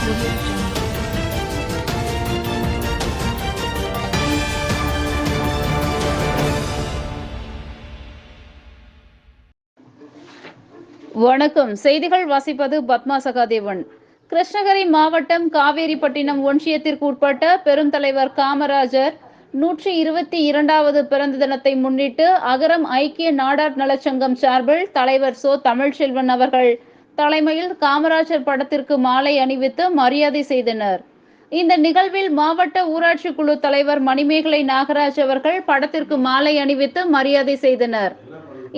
Audio Jungle. வணக்கம். செய்திகள் வாசிப்பது பத்மா சகாதேவன். கிருஷ்ணகிரி மாவட்டம் காவேரிப்பட்டினம் ஒன்றியத்திற்கு உட்பட்ட பெருந்தலைவர் காமராஜர் 122வது பிறந்த தினத்தை முன்னிட்டு அகரம் ஐக்கிய நாடார் நலச்சங்கம் சார்பில் தலைவர் சோ தமிழ்ச்செல்வன் அவர்கள் தலைமையில் காமராஜர் படத்திற்கு மாலை அணிவித்து மரியாதை செய்தனர். இந்த நிகழ்வில் மாவட்ட ஊராட்சி குழு தலைவர் மணிமேகலை நாகராஜ் அவர்கள் படத்திற்கு மாலை அணிவித்து மரியாதை செய்தனர்.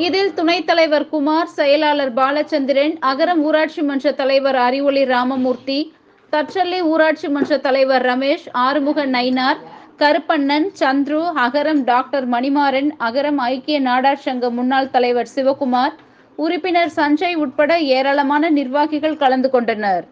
இதில் துணைத் தலைவர் குமார், செயலாளர் பாலச்சந்திரன், அகரம் ஊராட்சி மன்ற தலைவர் அறிவொளி ராமமூர்த்தி, தச்சள்ளி ஊராட்சி மன்ற தலைவர் ரமேஷ், ஆறுமுக நயினார், கருப்பண்ணன், சந்துரு, அகரம் டாக்டர் மணிமாறன், அகரம் ஐக்கிய நாடார் சங்க முன்னாள் தலைவர் சிவகுமார், உறுப்பினர் சஞ்சய் உட்பட ஏராளமான நிர்வாகிகள் கலந்து கொண்டனர்.